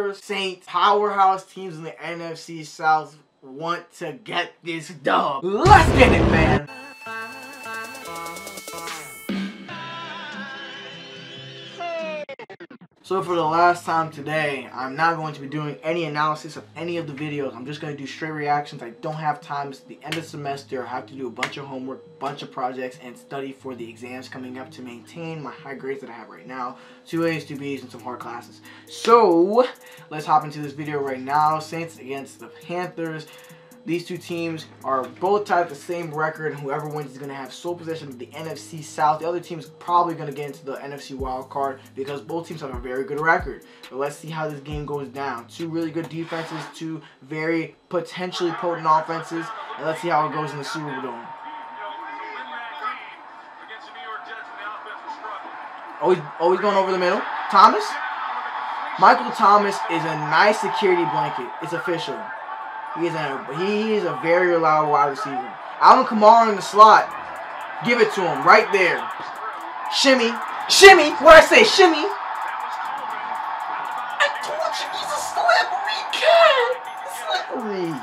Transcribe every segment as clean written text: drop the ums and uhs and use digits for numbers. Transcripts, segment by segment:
Panthers, Saints, powerhouse teams in the NFC South want to get this dub. Let's get it, man. So for the last time today, I'm not going to be doing any analysis of any of the videos. I'm just going to do straight reactions. I don't have time. It's the end of the semester. I have to do a bunch of homework, bunch of projects, and study for the exams coming up to maintain my high grades that I have right now. 2 A's, 2 B's, and some hard classes. So let's hop into this video right now. Saints against the Panthers. These two teams are both tied the same record, and whoever wins is going to have sole possession of the NFC South. The other team is probably going to get into the NFC wild card because both teams have a very good record. But let's see how this game goes down. Two really good defenses, two very potentially potent offenses, and let's see how it goes in the Superdome. Always going over the middle. Thomas? Michael Thomas is a nice security blanket. It's official. He is a very reliable wide receiver. Alvin Kamara in the slot. Give it to him right there. Shimmy. Shimmy. What I say? Shimmy. I told you he's a slippery cat. Slippery.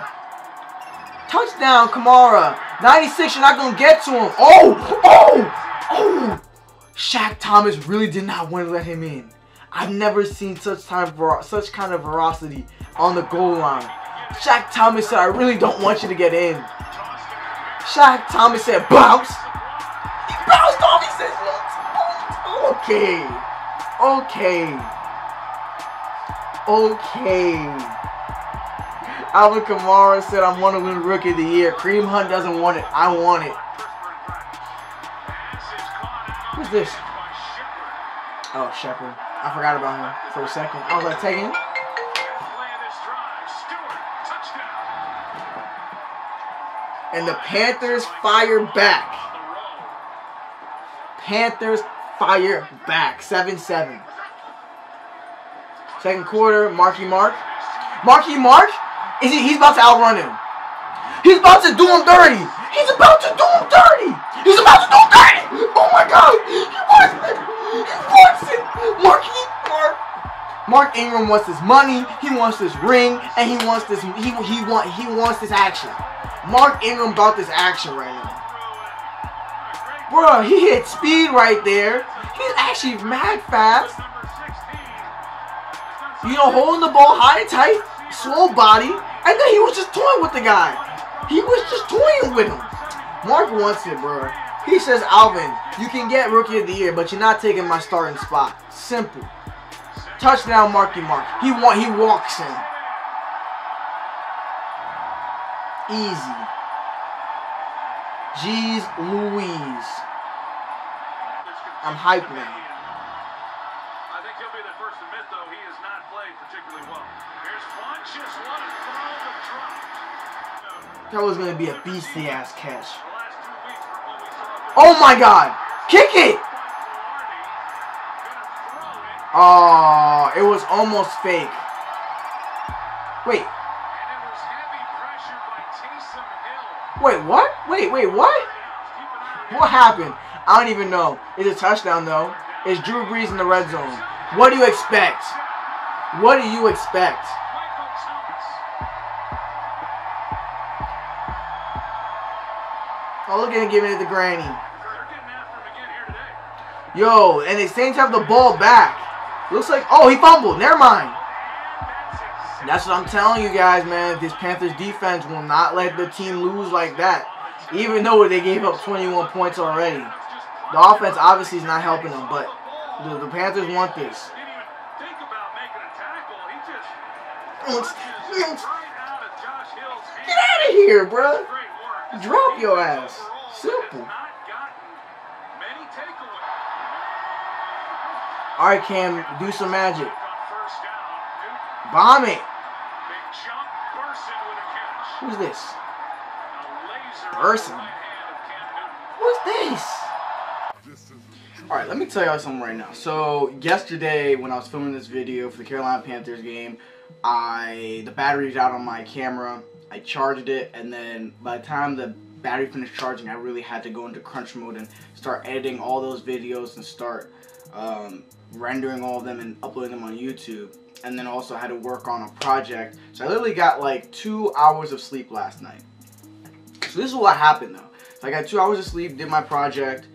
Touchdown, Kamara. 96, you're not going to get to him. Oh. Shaq Thomas really did not want to let him in. I've never seen such kind of ferocity on the goal line. Shaq Thomas said, I really don't want you to get in. Shaq Thomas said, bounce. He bounced off. He said, okay. Alvin Kamara said, I want to win Rookie of the Year. Kareem Hunt doesn't want it. I want it. Who's this? Oh, Shepard. I forgot about him for a second. I was like, taking him. And the Panthers fire back. Panthers fire back. 7-7. Second quarter, Marky Mark. Marky Mark? He's about to outrun him. He's about to do him dirty. He's about to do him dirty. He's about to do him dirty. Oh my God. He wants it. Marky Mark. Mark Ingram wants his money. He wants this ring, and he wants this. He wants this action. Mark Ingram about this action right now. Bro, he hit speed right there. He's actually mad fast. You know, holding the ball high and tight, slow body, and then he was just toying with the guy. He was just toying with him. Mark wants it, bro. He says, Alvin, you can get Rookie of the Year, but you're not taking my starting spot. Simple. Touchdown, Marky Mark. He walks in. Easy. Jeez Louise. I'm hyped now. I think he'll be the first to admit, though, he has not played particularly well. Here's Funches. What a throw to drop. That was going to be a beastly-ass catch. Oh, my God. Kick it. Oh, it was almost fake. Wait. Wait, what? Wait, what? What happened? I don't even know. It's a touchdown, though. It's Drew Brees in the red zone. What do you expect? What do you expect? Oh, look at him giving it to Granny. Yo, and the Saints have the ball back. Looks like, oh, he fumbled. Never mind. That's what I'm telling you guys, man. This Panthers defense will not let the team lose like that. Even though they gave up 21 points already. The offense obviously is not helping them, but the Panthers want this. Get out of here, bro. Drop your ass. Simple. Alright, Cam, do some magic. Bomb it. Who's this? Person? Who's this? Alright, let me tell y'all something right now. So, yesterday when I was filming this video for the Carolina Panthers game, the battery was out on my camera. I charged it, and then by the time the battery finished charging, I really had to go into crunch mode and start editing all those videos and start rendering all of them and uploading them on YouTube. and then also had to work on a project. So I literally got like 2 hours of sleep last night. So this is what happened though. So I got 2 hours of sleep, did my project,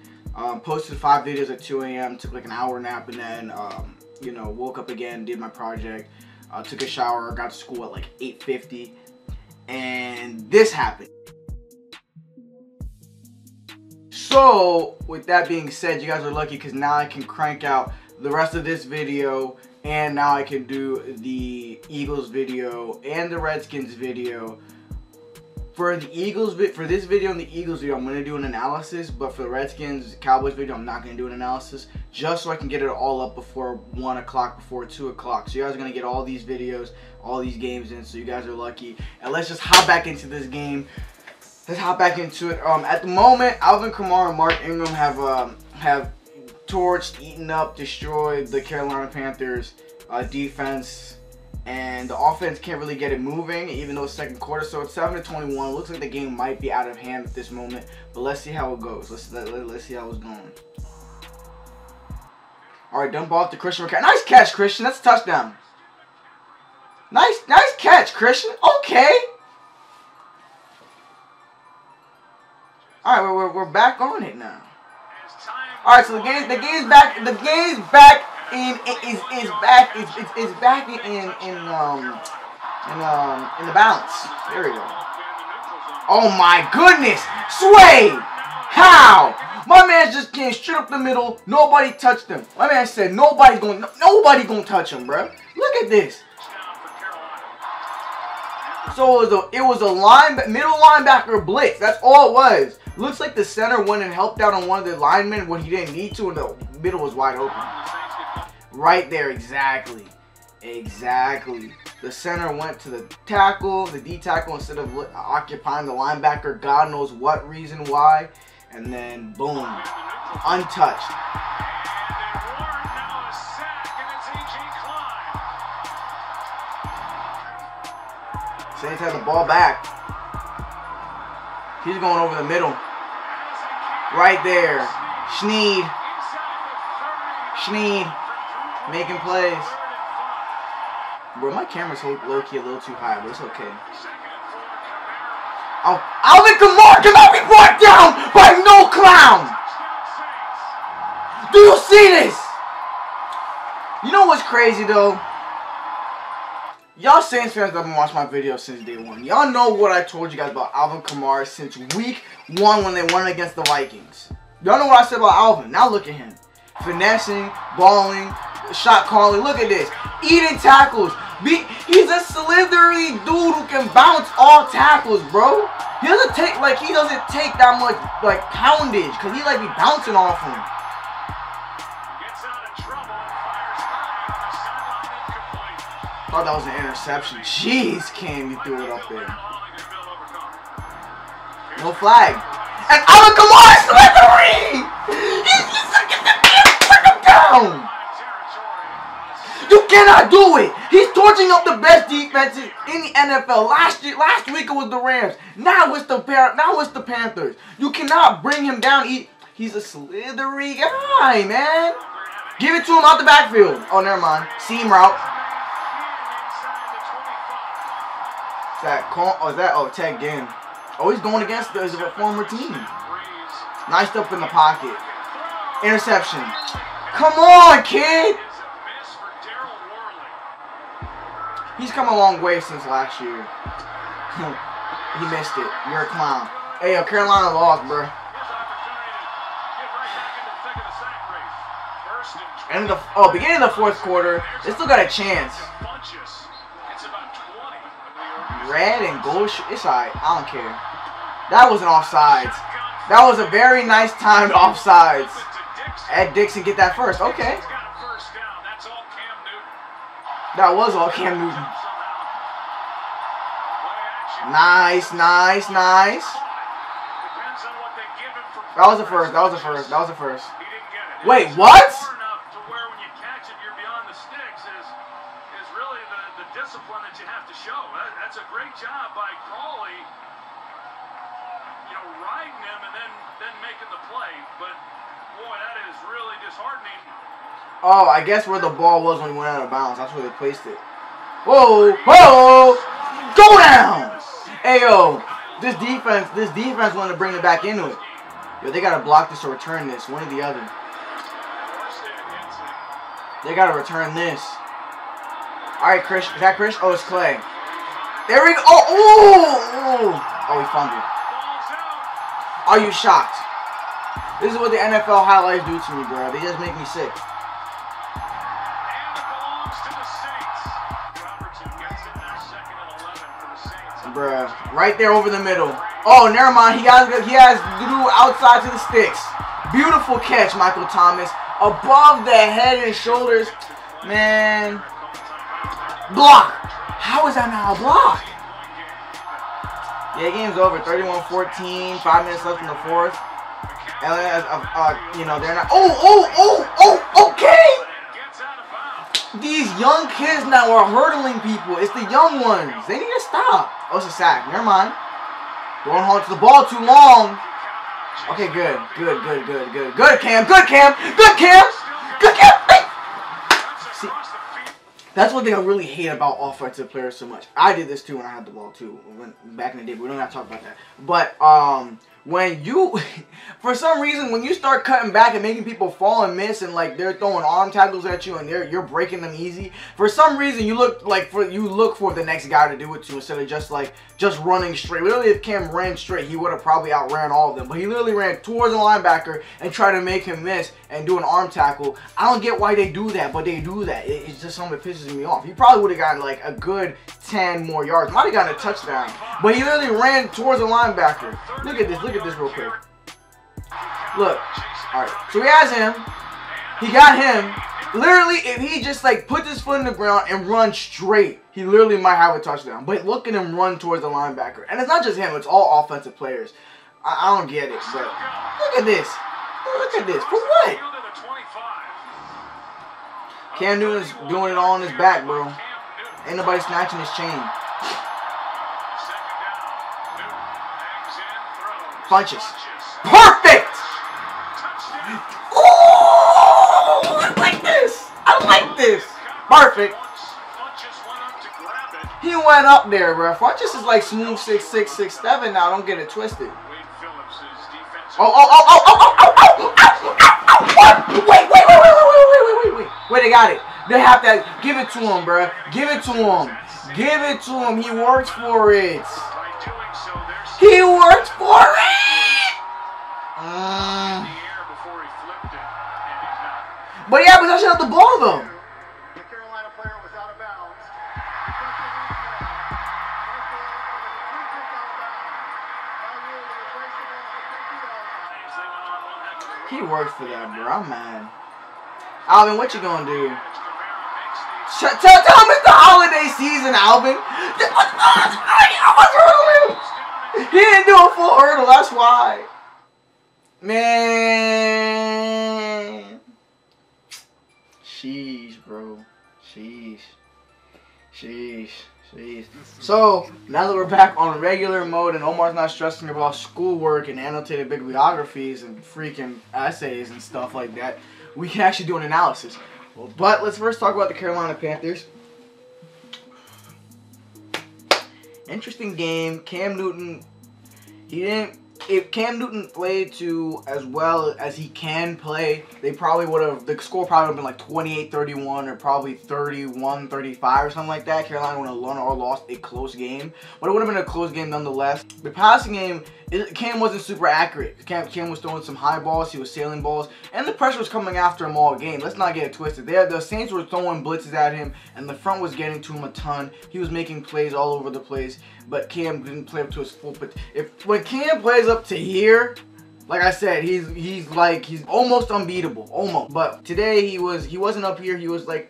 posted 5 videos at 2 a.m., took like an hour nap, and then you know, woke up again, did my project, took a shower, got to school at like 8:50, and this happened. So with that being said, you guys are lucky because now I can crank out the rest of this video, and now I can do the Eagles video and the Redskins video. For the Eagles, for this video and the Eagles video, I'm going to do an analysis, but for the Redskins, Cowboys video, I'm not going to do an analysis, just so I can get it all up before 1 o'clock, before 2 o'clock. So you guys are going to get all these videos, all these games in, so you guys are lucky. And let's just hop back into this game. Let's hop back into it. At the moment, Alvin Kamara and Mark Ingram have torched, eaten up, destroyed the Carolina Panthers defense. And the offense can't really get it moving, even though it's second quarter. So it's 7-21. Looks like the game might be out of hand at this moment. But let's see how it goes. Let's see how it's going. All right, dump off to Christian McCaffrey. Nice catch, Christian. That's a touchdown. Nice catch, Christian. Okay. All right, we're back on it now. All right, so the game's back. The game's back. Is back in the balance. There we go. Oh my goodness! Sway! How? My man just came straight up the middle. Nobody touched him. My man said nobody gonna touch him, bro. Look at this. So it was a middle linebacker blitz. That's all it was. Looks like the center went and helped out on one of the linemen when he didn't need to, and the middle was wide open. Right there, exactly. Exactly. The center went to the tackle, the D tackle, instead of occupying the linebacker. God knows what reason why. And then, boom. Untouched. Saints have the ball back. He's going over the middle. Right there. Sneed. Making plays. Bro, my camera's low-key a little too high, but it's okay. Oh, Alvin Kamara cannot be brought down by no clown! Do you see this? You know what's crazy, though? Y'all Saints fans that have been watching my videos since day one. Y'all know what I told you guys about Alvin Kamara since week 1 when they won against the Vikings. Y'all know what I said about Alvin. Now look at him. Finessing, balling, shot calling. Look at this. Eating tackles. He's a slithery dude who can bounce all tackles, bro. He doesn't take that much like poundage because he like be bouncing off him. Thought that was an interception. Jeez, Cam, you threw it up there. No flag. And Alvin Kamara is slithery. Down. You cannot do it. He's torching up the best defenses in the NFL. Last week it was the Rams. Now it's the Panthers. You cannot bring him down. He's a slithery guy, man. Give it to him out the backfield. Oh, never mind. Seam route. Is that call? Oh, is that? Oh, tagged in. Oh, he's going against his former team. Nice up in the pocket. Interception. Come on, kid! He's come a long way since last year. He missed it. You're a clown. Hey, yo, Carolina lost, bro. Beginning of the fourth quarter, they still got a chance. Red and gold. It's alright. I don't care. That was an offsides. That was a very nice timed offsides. Ed Dixon get that first. Okay. That was all Cam Newton. Nice. That was the first. Wait, what? Discipline that you have to show. That's a great job by Crawley, you know, riding him and then making the play. But boy, that is really disheartening Oh, I guess where the ball was when he went out of bounds. That's where they placed it. Whoa, whoa, go down. Hey, yo, this defense wanted to bring it back into it. Yo, they gotta block this or return this, one or the other. They gotta return this. All right, Chris, is that Chris? Oh, it's Clay. There we go. Oh, he fumbled. Are you shocked? This is what the NFL highlights do to me, bro. They just make me sick. Bruh, right there over the middle. Oh, never mind. He has Drew outside to the sticks. Beautiful catch, Michael Thomas. Above the head and shoulders. Man. Block. How is that not a block? Yeah, game's over. 31-14. 5 minutes left in the fourth. You know, they're not. Okay. These young kids now are hurdling people. It's the young ones. They need to stop. Oh, it's a sack. Never mind. Going hard to the ball too long. Okay, good. Good, Cam. Good, Cam. See, that's one thing I really hate about offensive players so much. I did this too when I had the ball too. Back in the day, but we don't have to talk about that. But when you, for some reason, when you start cutting back and making people fall and miss, and like they're throwing arm tackles at you and you're breaking them easy, for some reason you look for the next guy to do it to instead of just running straight. Literally, if Cam ran straight, he would have probably outran all of them. But he literally ran towards the linebacker and tried to make him miss and do an arm tackle. I don't get why they do that, but they do that. It's just something that pisses me off. He probably would have gotten like a good 10 more yards. Might have gotten a touchdown. But he literally ran towards the linebacker. Look at this real quick. Look. Alright. So he has him. He got him. Literally, if he just like puts his foot in the ground and runs straight, he literally might have a touchdown. But look at him run towards the linebacker. And it's not just him, it's all offensive players. I don't get it, but look at this. Look at this. For what? Cam Newton's doing it all on his back, bro. Ain't nobody snatching his chain. Punches. Perfect! Oh, I like this. I like this. Perfect. He went up there, bro. Funches is like smooth 6'6", 6'7" now. Don't get it twisted. Wait, they got it. They have to give it to him, bro. Give it to him. Give it to him. He works for it. He worked for it! But he had possession of the ball, though. The Carolina player was out of bounds. He worked for that, bro. I'm mad. Alvin, what you gonna do? Tell him it's the holiday season, Alvin. He didn't do a full hurdle, that's why. Man. Sheesh, bro. Sheesh. So, now that we're back on regular mode and Omar's not stressing about schoolwork and annotated bibliographies and freaking essays and stuff like that, we can actually do an analysis. But let's first talk about the Carolina Panthers. Interesting game. Cam Newton, if Cam Newton played to as well as he can play, they probably would have, the score probably would have been like 28-31 or probably 31-35 or something like that. Carolina would have won or lost a close game, but it would have been a close game nonetheless. The passing game, Cam wasn't super accurate. Cam was throwing some high balls, he was sailing balls, and the pressure was coming after him all game. Let's not get it twisted. The Saints were throwing blitzes at him, and the front was getting to him a ton. He was making plays all over the place, but Cam didn't play up to his full potential. When Cam plays up to here, like I said, he's almost unbeatable, almost. But today he wasn't up here. He was like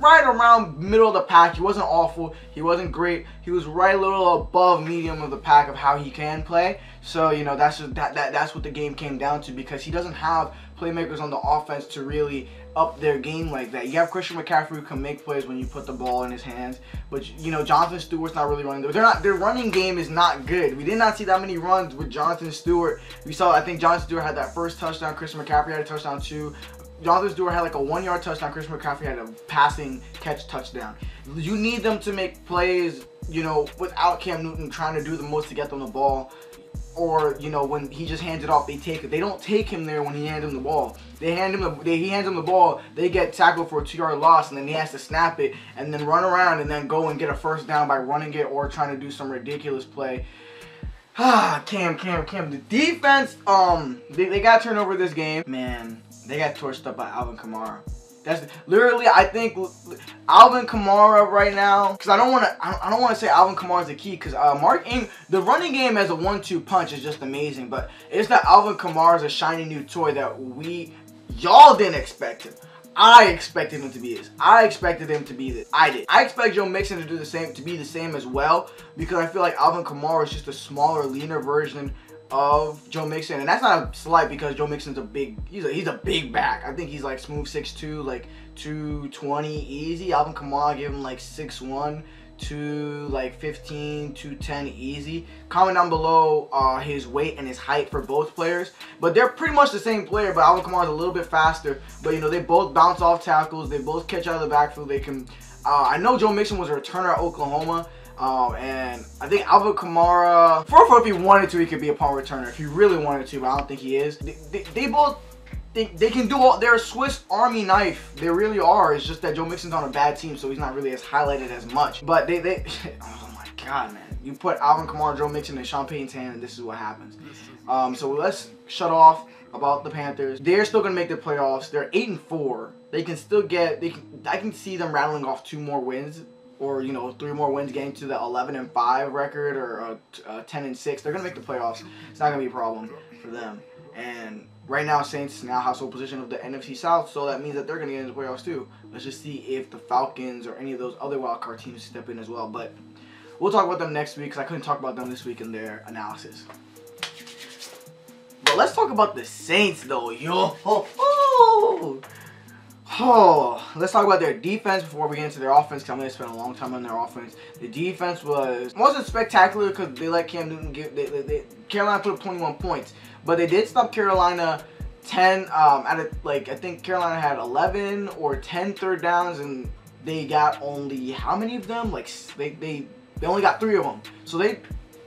right around middle of the pack. He wasn't awful. He wasn't great. He was right a little above medium of the pack of how he can play. So, you know, that's what the game came down to, because he doesn't have playmakers on the offense to really up their game like that. You have Christian McCaffrey who can make plays when you put the ball in his hands, but you know, Jonathan Stewart's not really running. Their running game is not good. We did not see that many runs with Jonathan Stewart. We saw, I think Jonathan Stewart had that first touchdown. Christian McCaffrey had a touchdown too. Jonathan Stewart had like a 1-yard touchdown. Christian McCaffrey had a passing catch touchdown. You need them to make plays, you know, without Cam Newton trying to do the most to get them the ball. Or, you know, when he just hands it off, they take it. They don't take him there when he hands him the ball. He hands him the ball, they get tackled for a 2-yard loss, and then he has to snap it and then run around and then go and get a first down by running it or trying to do some ridiculous play. Cam. The defense, they got turned over this game. Man, they got torched up by Alvin Kamara. That's literally, I think Alvin Kamara right now, because I don't want to say Alvin Kamara is the key, because the running game as a 1-2 punch is just amazing, but it's that Alvin Kamara is a shiny new toy that y'all didn't expect him. I expected him to be this. I expected him to be this. I did. I expect Joe Mixon to do the same, to be the same as well, because I feel like Alvin Kamara is just a smaller, leaner version of Joe Mixon, and that's not a slight because Joe Mixon's he's a big back. I think he's like smooth 6'2", like 220 easy. Alvin Kamara gave him like 6'1", to like 15, 210 easy. Comment down below his weight and his height for both players, but they're pretty much the same player, but Alvin Kamara is a little bit faster. But you know, they both bounce off tackles, they both catch out of the backfield. They can I know Joe Mixon was a returner at Oklahoma. And I think Alvin Kamara, if he wanted to, he could be a punt returner. If he really wanted to, but I don't think he is. They both, they can do all. They're a Swiss Army knife. They really are. It's just that Joe Mixon's on a bad team, so he's not really as highlighted as much. But oh my God, man. You put Alvin Kamara, Joe Mixon, in Sean Payton's hand, and this is what happens. So let's shut off about the Panthers. They're still gonna make the playoffs. They're 8-4. They can still get. I can see them rattling off 2 more wins. Or, you know, 3 more wins, getting to the 11-5 record, or 10-6. They're gonna make the playoffs. It's not gonna be a problem for them. And right now, Saints now have sole position of the NFC South, so that means that they're gonna get into the playoffs too. Let's just see if the Falcons or any of those other wildcard teams step in as well. But we'll talk about them next week, because I couldn't talk about them this week in their analysis. But let's talk about the Saints, though. Let's talk about their defense before we get into their offense, because I'm going to spend a long time on their offense. The defense wasn't spectacular because they let Cam Newton Carolina put up 21 points, but they did stop Carolina 10 I think Carolina had 11 or 10 third downs, and they got only, how many of them? Like they only got 3 of them. So they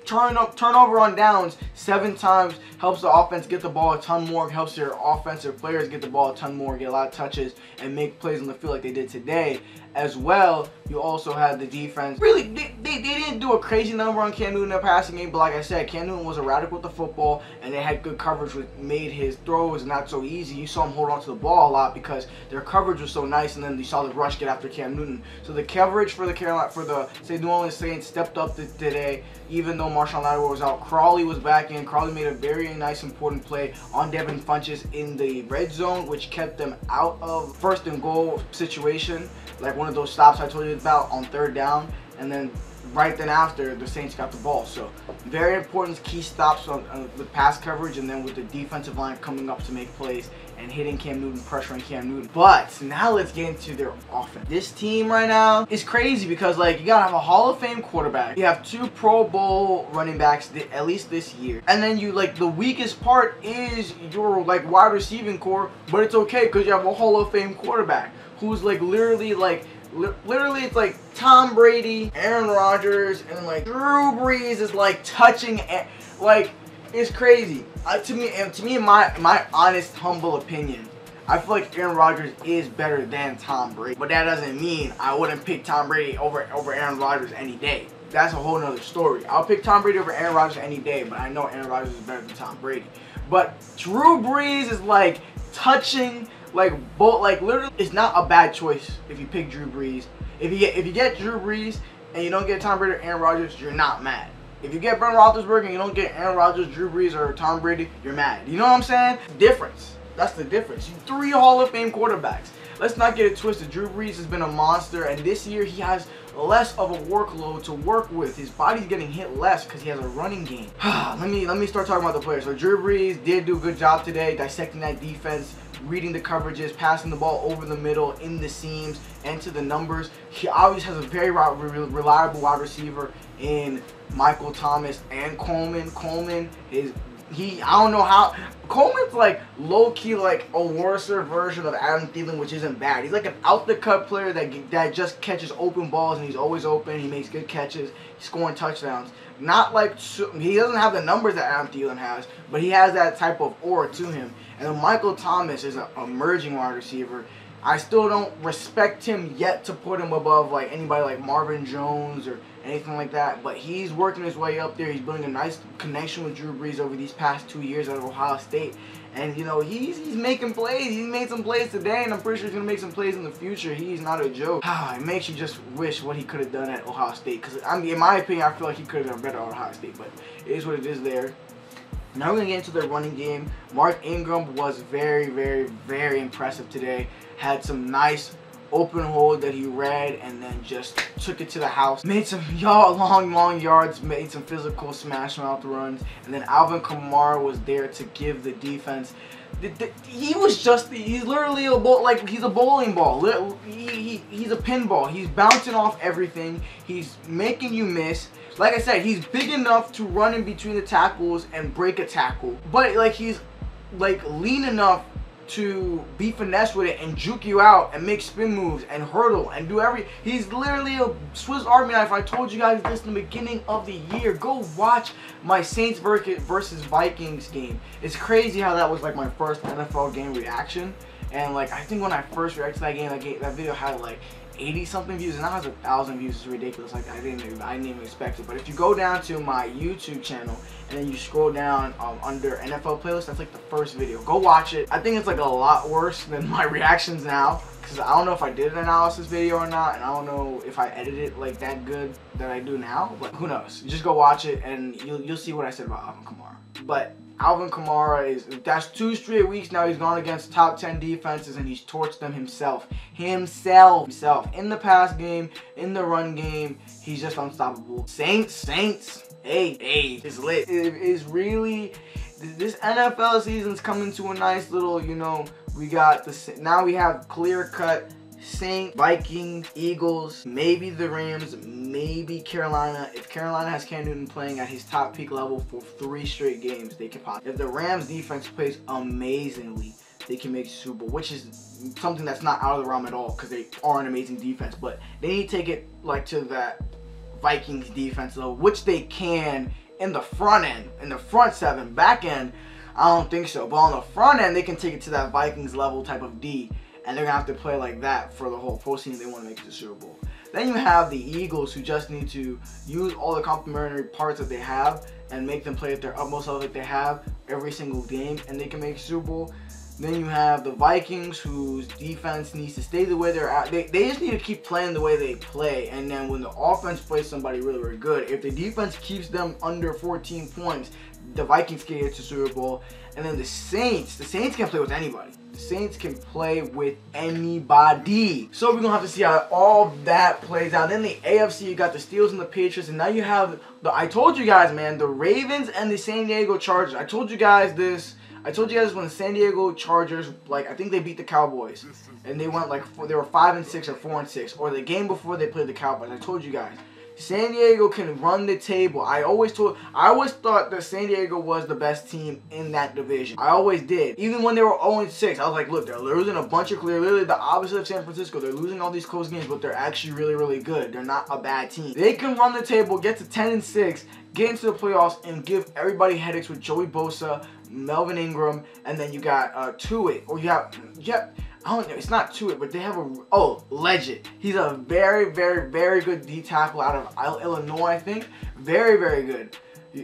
turnover on downs 7 times, helps the offense get the ball a ton more, helps their offensive players get the ball a ton more, get a lot of touches, and make plays on the field like they did today. As well, you also had the defense. Really, they didn't do a crazy number on Cam Newton in the passing game, but like I said, Cam Newton was erratic with the football, and they had good coverage, which made his throws not so easy. You saw him hold on to the ball a lot because their coverage was so nice, and then you saw the rush get after Cam Newton. So the coverage for the New Orleans Saints stepped up today, even though Marshawn Lattimore was out. Crawley was back in. Crawley made a very nice, important play on Devin Funchess in the red zone, which kept them out of 1st and goal situation, like one of those stops I told you about on 3rd down, and then right then after, the Saints got the ball. So very important key stops on the pass coverage, and then with the defensive line coming up to make plays and hitting Cam Newton, pressuring Cam Newton. But now let's get into their offense. This team right now is crazy because, like, you gotta have a Hall of Fame quarterback. You have 2 Pro Bowl running backs at least this year, and then you, like, the weakest part is your, like, wide receiving core. But it's okay because you have a Hall of Fame quarterback who's, like, literally it's like Tom Brady, Aaron Rodgers, and like Drew Brees is like touching it. Like, it's crazy. To me, in my honest, humble opinion, I feel like Aaron Rodgers is better than Tom Brady. But that doesn't mean I wouldn't pick Tom Brady over Aaron Rodgers any day. That's a whole nother story. I'll pick Tom Brady over Aaron Rodgers any day, but I know Aaron Rodgers is better than Tom Brady. But Drew Brees is like touching. Like, both, like, literally, it's not a bad choice if you pick Drew Brees. If you get Drew Brees and you don't get Tom Brady or Aaron Rodgers, you're not mad. If you get Ben Roethlisberger and you don't get Aaron Rodgers, Drew Brees, or Tom Brady, you're mad. You know what I'm saying? Difference. That's the difference. 3 Hall of Fame quarterbacks. Let's not get it twisted. Drew Brees has been a monster, and this year he has less of a workload to work with. His body's getting hit less because he has a running game. let me start talking about the players. So Drew Brees did do a good job today dissecting that defense, reading the coverages, passing the ball over the middle, in the seams, and to the numbers. He always has a very reliable wide receiver in Michael Thomas and Coleman. Coleman is I don't know how. Coleman's like low-key like a worser version of Adam Thielen, which isn't bad. He's like an out-the-cut player that just catches open balls, and he's always open. He makes good catches. He's scoring touchdowns. Not like, he doesn't have the numbers that Adam Thielen has, but he has that type of aura to him. And then Michael Thomas is an emerging wide receiver. I still don't respect him yet to put him above like anybody like Marvin Jones or anything like that. But he's working his way up there. He's building a nice connection with Drew Brees over these past 2 years at Ohio State. And, you know, he's making plays. He made some plays today, and I'm pretty sure he's going to make some plays in the future. He's not a joke. It makes you just wish what he could have done at Ohio State. Because, I mean, in my opinion, I feel like he could have done better at Ohio State. But it is what it is there. Now we're going to get into the running game. Mark Ingram was very, very, very impressive today. Had some nice open hold that he read and then just took it to the house. Made some long yards, made some physical smash mouth runs. And then Alvin Kamara was there to give the defense. He's literally a ball, like he's a bowling ball. He's a pinball. He's bouncing off everything. He's making you miss. Like I said, he's big enough to run in between the tackles and break a tackle. But like he's like lean enough to be finesse with it and juke you out and make spin moves and hurdle and do he's literally a Swiss Army knife. I told you guys this in the beginning of the year. Go watch my Saints versus Vikings game. It's crazy how that was like my first NFL game reaction, and like I think when I first reacted to that game, that video had like 80-something views, and now has 1,000 views. It's ridiculous. Like I didn't even expect it. But if you go down to my YouTube channel and then you scroll down under NFL playlist, that's like the first video. Go watch it. I think it's like a lot worse than my reactions now, because I don't know if I did an analysis video or not, and I don't know if I edited it like that good that I do now. But who knows? You just go watch it and you'll see what I said about Alvin Kamara. But Alvin Kamara that's 2 straight weeks now he's gone against top 10 defenses and he's torched them himself. In the pass game, in the run game, he's just unstoppable. Saints, hey, it's lit. It is really, this NFL season's coming to a nice little, you know, we got now we have clear-cut Saints, Vikings, Eagles, maybe the Rams, maybe Carolina. If Carolina has Cam Newton playing at his top peak level for 3 straight games, they can pop. If the Rams defense plays amazingly, they can make Super Bowl, which is something that's not out of the realm at all because they are an amazing defense. But they need to take it like to that Vikings defense level, which they can in the front end, in the front 7. Back end, I don't think so. But on the front end, they can take it to that Vikings level type of D. And they're going to have to play like that for the whole postseason if they want to make it to the Super Bowl. Then you have the Eagles, who just need to use all the complementary parts that they have and make them play at their utmost level that they have every single game, and they can make Super Bowl. Then you have the Vikings, whose defense needs to stay the way they're at. They just need to keep playing the way they play. And then when the offense plays somebody really, really good, if the defense keeps them under 14 points, the Vikings can get to Super Bowl. And then the Saints can play with anybody. The Saints can play with anybody. So we're going to have to see how all that plays out. Then the AFC, you got the Steelers and the Patriots. And now you have, I told you guys, man, the Ravens and the San Diego Chargers. I told you guys this. When the San Diego Chargers, like, I think they beat the Cowboys. And they went, like, they were 5-6 or 4-6. Or the game before they played the Cowboys. I told you guys. San Diego can run the table. I always thought that San Diego was the best team in that division. I always did. Even when they were 0-6, I was like, look, they're losing a bunch of clear, literally the opposite of San Francisco. They're losing all these close games, but they're actually really, really good. They're not a bad team. They can run the table, get to 10-6, get into the playoffs, and give everybody headaches with Joey Bosa, Melvin Ingram, and then you got Tuitt, or you have, I don't know, it's not Tuitt, but they have Legend. He's a very, very, very good D tackle out of Illinois, I think. Very, very good.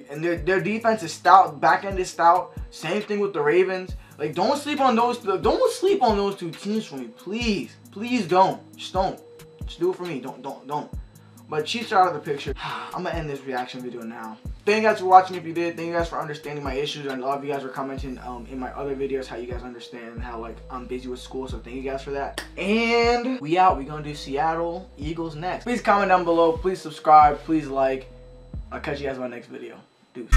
And their defense is stout, back end is stout. Same thing with the Ravens. Like, don't sleep on those 2 teams for me, please. Please don't. Just don't. Just do it for me. Don't. But Chiefs are out of the picture. I'm gonna end this reaction video now. Thank you guys for watching if you did. Thank you guys for understanding my issues. And a lot of you guys were commenting in my other videos how you guys understand how, like, I'm busy with school. So thank you guys for that. And we out. We're gonna do Seattle Eagles next. Please comment down below. Please subscribe. Please like. I'll catch you guys in my next video. Deuce.